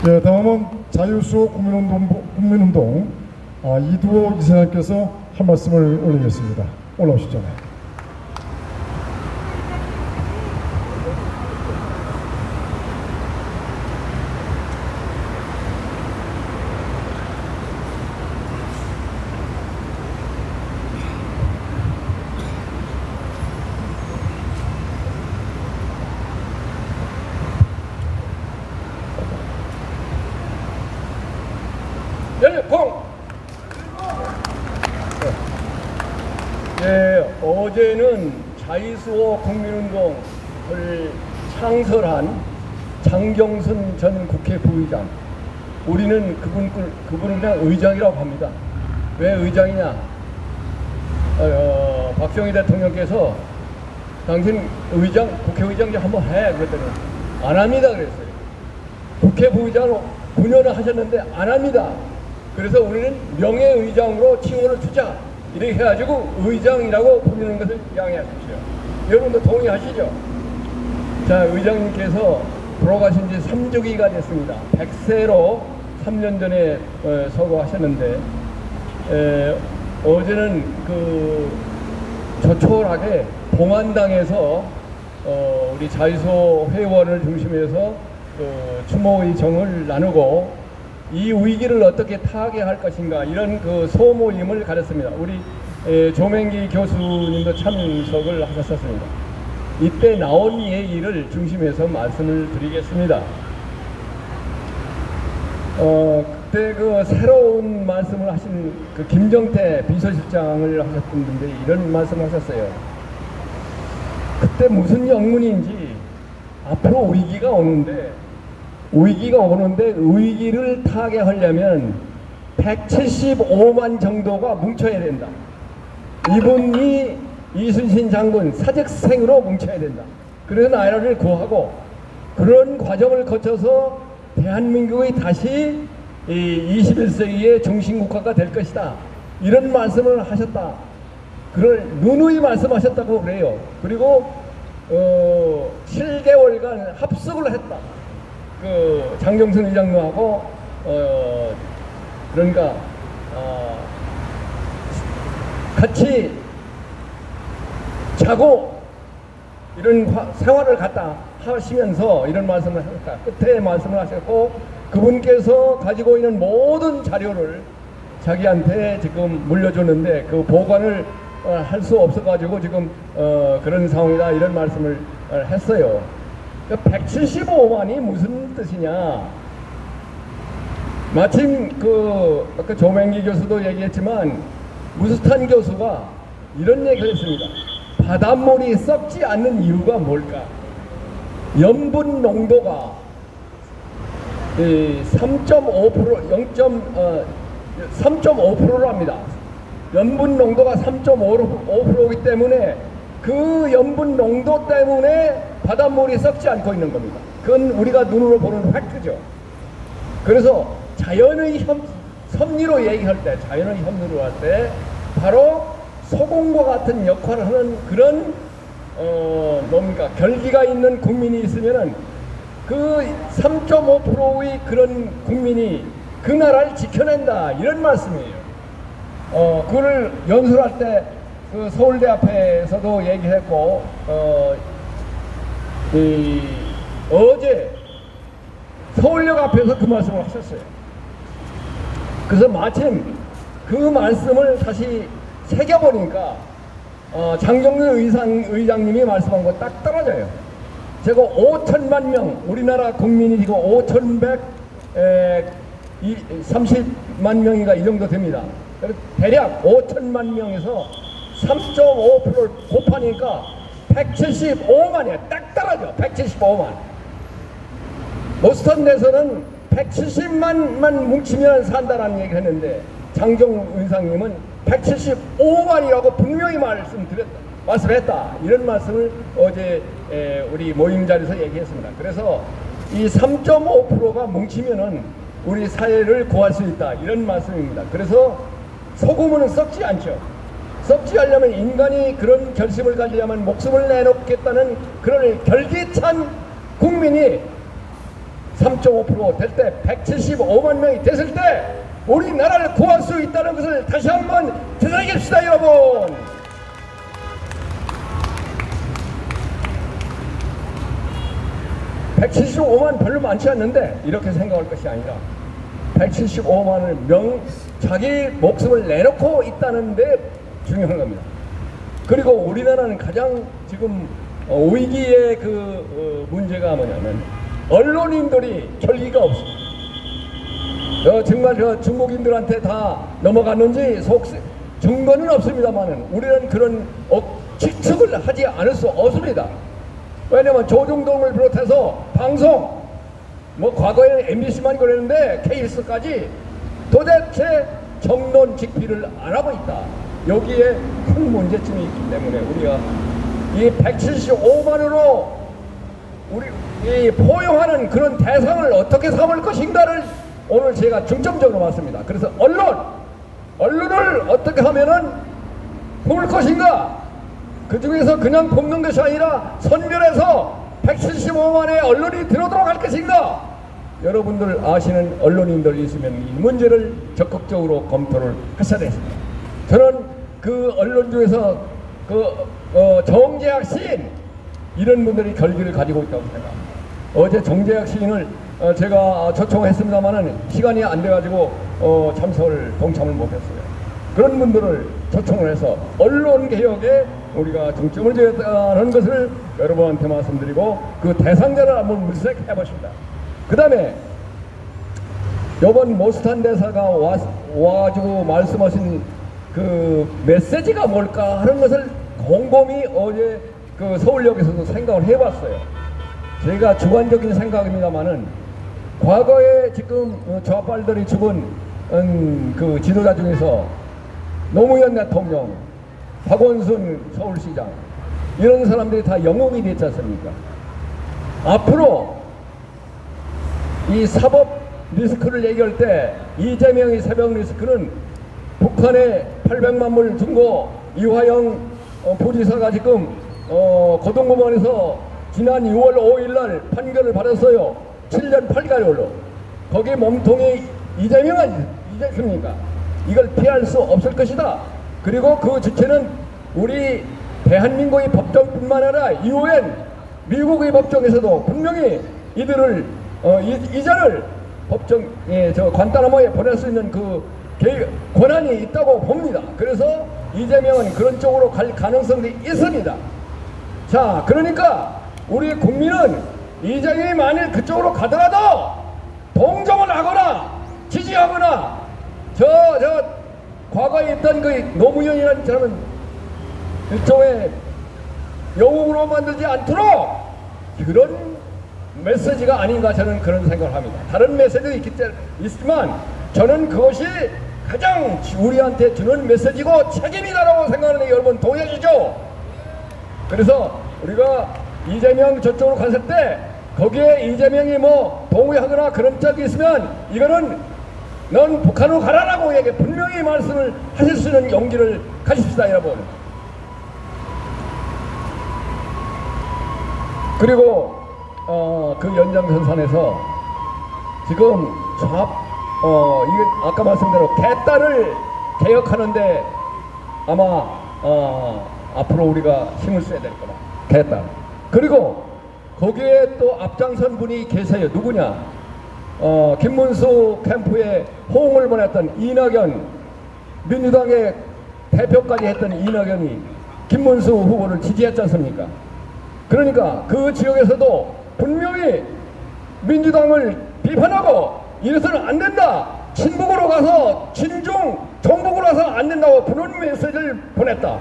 예, 다음은 자유수호 국민운동 이두호 이사장께서 한 말씀을 올리겠습니다. 올라오시죠. 열공! 네, 어제는 자유수호 국민운동을 창설한 장경순 전 국회 부의장, 우리는 그분은 그냥 의장이라고 합니다. 왜 의장이냐? 박정희 대통령께서 당신 의장, 국회의장 좀 한번 해 그랬더니 안 합니다 그랬어요. 국회 부의장을 9년을 하셨는데 안 합니다. 그래서 우리는 명예의장으로 칭호를 주자 이렇게 해가지고 의장이라고 부르는 것을 양해하십시오. 여러분도 동의하시죠? 자, 의장님께서 돌아가신 지 3주기가 됐습니다. 100세로 3년 전에 서거하셨는데 어제는 조촐하게 봉안당에서 우리 자유수호 회원을 중심해서 추모의 정을 나누고 이 위기를 어떻게 타개할 것인가 이런 소모임을 가졌습니다. 우리 조명기 교수님도 참석을 하셨습니다. 이때 나온 얘기를 중심해서 말씀을 드리겠습니다. 그때 새로운 말씀을 하신 김정태 비서실장을 하셨던 분들이 이런 말씀을 하셨어요. 그때 무슨 영문인지 앞으로 위기가 오는데 위기를 타개하려면 175만 정도가 뭉쳐야 된다. 이분이 이순신 장군 사직생으로 뭉쳐야 된다. 그래서 나라를 구하고 그런 과정을 거쳐서 대한민국이 다시 21세기의 중심국가가 될 것이다. 이런 말씀을 하셨다. 그걸 누누이 말씀하셨다고 그래요. 그리고 7개월간 합숙을 했다. 장경순 의장님하고 그러니까 같이 자고 이런 생활을 갖다 하시면서 이런 말씀을 하셨다. 끝에 말씀을 하셨고 그분께서 가지고 있는 모든 자료를 자기한테 지금 물려줬는데 그 보관을 할 수 없어가지고 지금 그런 상황이다 이런 말씀을 했어요. 175만이 무슨 뜻이냐? 마침 아까 조명기 교수도 얘기했지만 무스탄 교수가 이런 얘기를 했습니다. 바닷물이 썩지 않는 이유가 뭘까? 염분 농도가 3.5%랍니다. 염분 농도가 3.5%이기 때문에 그 염분 농도 때문에 바닷물이 썩지 않고 있는 겁니다. 그건 우리가 눈으로 보는 팩트죠. 그래서 자연의 섭리로 얘기할 때, 바로 소금과 같은 역할을 하는 그런 결기가 있는 국민이 있으면은 그 3.5%의 그런 국민이 그 나라를 지켜낸다 이런 말씀이에요. 그걸 연설할 때 서울대 앞에서도 얘기했고 어제 서울역 앞에서 그 말씀을 하셨어요. 그래서 마침 그 말씀을 다시 새겨보니까 장경순 의장님이 말씀한 거 딱 떨어져요. 제가 5천만 명, 우리나라 국민이 지금 5,130만 명인가 이 정도 됩니다. 대략 5천만 명에서 3.5%를 곱하니까 175만이에요. 딱 떨어져. 175만. 보스턴 내에서는 170만만 뭉치면 산다라는 얘기를 했는데 장경 의장님은 175만이라고 분명히 말씀했다. 이런 말씀을 어제 우리 모임 자리에서 얘기했습니다. 그래서 이 3.5%가 뭉치면은 우리 사회를 구할 수 있다. 이런 말씀입니다. 그래서 소금은 썩지 않죠. 썩지 않으려면 인간이 그런 결심을 가지려면 목숨을 내놓겠다는 그런 결기찬 국민이 3.5%될 때 175만 명이 됐을 때 우리나라를 구할 수 있다는 것을 다시 한번 되새깁시다 여러분. (175만) 별로 많지 않는데 이렇게 생각할 것이 아니라 175만을 자기 목숨을 내놓고 있다는 데 중요한 겁니다. 그리고 우리나라는 가장 지금 위기의 문제가 뭐냐면 언론인들이 결기가 없습니다. 정말 중국인들한테 다 넘어갔는지 증거는 없습니다만은 우리는 그런 추측을 하지 않을 수 없습니다. 왜냐면 조중동을 비롯해서 방송 과거에는 MBC만 그랬는데 KBS까지 도대체 정론 직필을 안 하고 있다. 여기에 큰 문제점이 있기 때문에 우리가 이 175만으로 우리 이 포용하는 그런 대상을 어떻게 삼을 것인가를 오늘 제가 중점적으로 봤습니다. 그래서 언론을 어떻게 하면은 품을 것인가? 그 중에서 그냥 뽑는 것이 아니라 선별해서 175만의 언론이 들어오도록 할 것인가? 여러분들 아시는 언론인들 있으면 이 문제를 적극적으로 검토를 하셔야 되겠습니다. 저는 그 언론 중에서 정재학 시인 이런 분들이 결기를 가지고 있다고 생각합니다. 어제 정재학 시인을 제가 초청했습니다만은 시간이 안 돼가지고 동참을 못했어요. 그런 분들을 초청을 해서 언론 개혁에 우리가 중점을 지었다는 것을 여러분한테 말씀드리고 그 대상자를 한번 물색해 보십니다. 그 다음에 이번 모스탄 대사가 와가지고 말씀하신 그 메시지가 뭘까 하는 것을 곰곰이 어제 그 서울역에서도 생각을 해봤어요. 제가 주관적인 생각입니다만은 과거에 지금 좌빨들이 죽은 그 지도자 중에서 노무현 대통령, 박원순 서울시장 이런 사람들이 다 영웅이 됐지 않습니까? 앞으로 이 사법 리스크를 얘기할 때 이재명의 사법 리스크는 북한에 800만 불 준 거 이화영 부지사가 지금 고등법원에서 지난 6월 5일 날 판결을 받았어요. 7년 8개월로. 거기에 몸통이 이재명은 이재명입니까? 이걸 피할 수 없을 것이다. 그리고 그 주체는 우리 대한민국의 법정뿐만 아니라 UN 미국의 법정에서도 분명히 이들을 이자를 법정에 관타나모에 보낼 수 있는 그 권한이 있다고 봅니다. 그래서 이재명은 그런 쪽으로 갈 가능성이 있습니다. 자, 그러니까 우리 국민은 이재명이 만일 그쪽으로 가더라도 동정을 하거나 지지하거나 과거에 있던 그 노무현이라는 사람은 일종의 영웅으로 만들지 않도록 그런 메시지가 아닌가 저는 그런 생각을 합니다. 다른 메시지도 있지만 저는 그것이 가장 우리한테 주는 메시지고 책임이다라고 생각하는데 여러분 동의해 주죠? 그래서 우리가 이재명 저쪽으로 갔을 때 거기에 이재명이 동의하거나 그런 적이 있으면 이거는 넌 북한으로 가라라고 분명히 말씀을 하실 수 있는 용기를 가집시다 여러분. 그리고 그 연장선상에서 지금 이게 아까 말씀대로 개딸을 개혁하는데 아마 앞으로 우리가 힘을 써야 될 거다. 개딸. 그리고 거기에 또 앞장선 분이 계세요. 누구냐? 김문수 캠프에 호응을 보냈던 이낙연, 민주당의 대표까지 했던 이낙연이 김문수 후보를 지지했지 않습니까? 그러니까 그 지역에서도 분명히 민주당을 비판하고 이래서는 안 된다. 친북으로 가서 정북으로 가서 안 된다고 그런 메시지를 보냈다.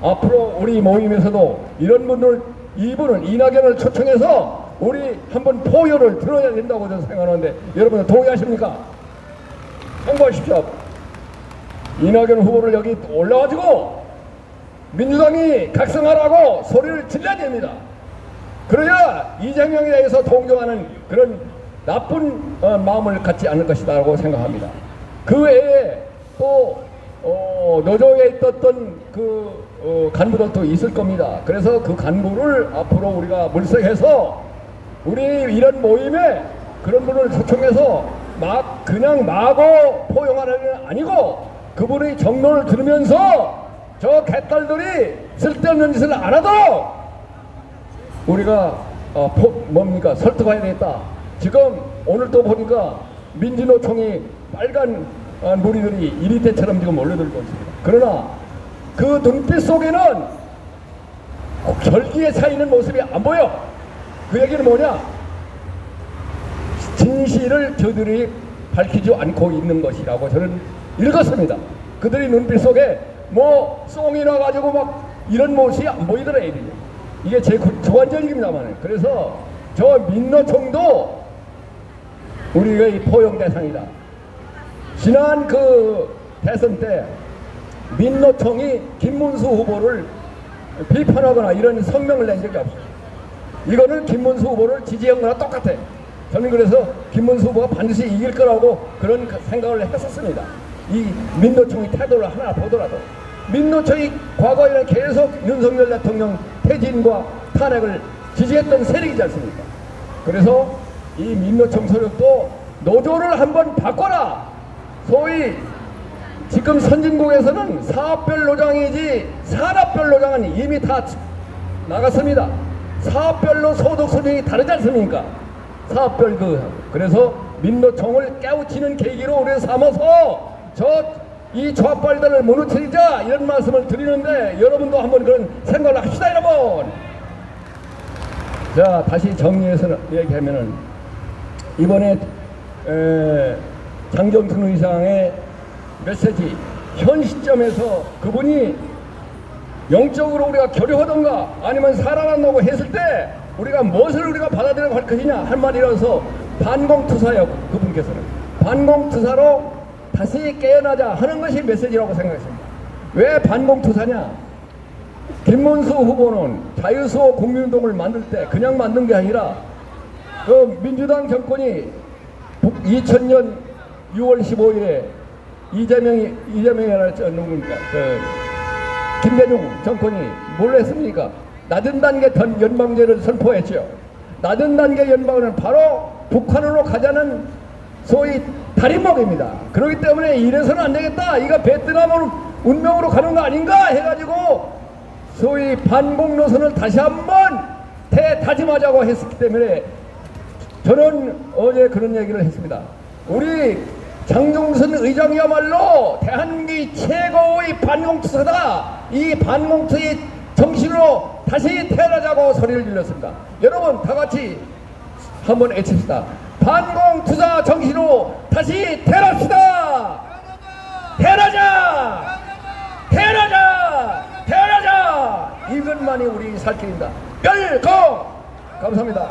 앞으로 우리 모임에서도 이런 이분을 이낙연을 초청해서 우리 한번 포효를 들어야 된다고 저는 생각하는데 여러분들 동의하십니까? 참고하십시오. 이낙연 후보를 여기 올라가지고 민주당이 각성하라고 소리를 질러야 됩니다. 그래야 이재명에 대해서 동정하는 그런 나쁜 마음을 갖지 않을 것이라고 생각합니다. 그 외에 또 노조에 있었던 그 간부들도 있을 겁니다. 그래서 그 간부를 앞으로 우리가 물색해서 우리 이런 모임에 그런 분을 초청해서 막 그냥 마구 포용하는 게 아니고 그분의 정론을 들으면서 저 개딸들이 쓸데없는 짓을 안 하도록 우리가 설득해야 되겠다. 지금 오늘 또 보니까 민주노총이 빨간 무리들이 이리태처럼 지금 몰려들고 있습니다. 그러나 그 눈빛 속에는 결기에 차이는 모습이 안 보여. 그 얘기는 뭐냐? 진실을 저들이 밝히지 않고 있는 것이라고 저는 읽었습니다. 그들이 눈빛 속에 뭐 썽이 나가지고 막 이런 모습이 안 보이더라. 이게 제 주관적입니다만. 그래서 저 민노총도 우리가 이 포용 대상이다. 지난 그 대선 때 민노총이 김문수 후보를 비판하거나 이런 성명을 낸 적이 없어요. 이거는 김문수 후보를 지지한 거나 똑같아. 저는 그래서 김문수 후보가 반드시 이길 거라고 그런 생각을 했었습니다. 이 민노총의 태도를 하나 보더라도 민노총이 과거에는 계속 윤석열 대통령 퇴진과 탄핵을 지지했던 세력이지 않습니까? 그래서 이 민노총 소속도 노조를 한번 바꿔라. 소위 지금 선진국에서는 사업별 노장이지 산업별 노장은 이미 다 나갔습니다. 사업별로 소득 수준이 다르지 않습니까? 사업별 그래서 민노총을 깨우치는 계기로 우리 삼아서 이 좌빨들을 무너뜨리자 이런 말씀을 드리는데 여러분도 한번 그런 생각을 합시다 여러분. 자, 다시 정리해서 얘기하면은 이번에 장경순 의장의 메시지 현 시점에서 그분이 영적으로 우리가 교류하던가 아니면 살아난다고 했을 때 우리가 무엇을 우리가 받아들여야 할 것이냐 할 말이라서 반공투사요. 그분께서는 반공투사로 다시 깨어나자 하는 것이 메시지라고 생각했습니다. 왜 반공투사냐? 김문수 후보는 자유수호 국민운동을 만들 때 그냥 만든 게 아니라 그 민주당 정권이 2000년 6월 15일에 이재명이 누굽니까? 김대중 정권이 뭘 했습니까? 낮은 단계 연방제를 선포했죠. 낮은 단계 연방은 바로 북한으로 가자는 소위 다림목입니다. 그렇기 때문에 이래서는 안 되겠다. 이거 베트남으로 운명으로 가는 거 아닌가 해가지고 소위 반공 노선을 다시 한번 대다짐하자고 했기 때문에 저는 어제 그런 얘기를 했습니다. 우리 장종선 의장이야말로 대한민국의 최고의 반공투사다. 이 반공투의 정신으로 다시 태어나자고 소리를 질렀습니다. 여러분 다 같이 한번 외칩시다. 반공투사 정신으로 다시 태어납시다. 태어나자. 태어나자. 태어나자. 이것만이 우리 살 길입니다. 멸공. 감사합니다.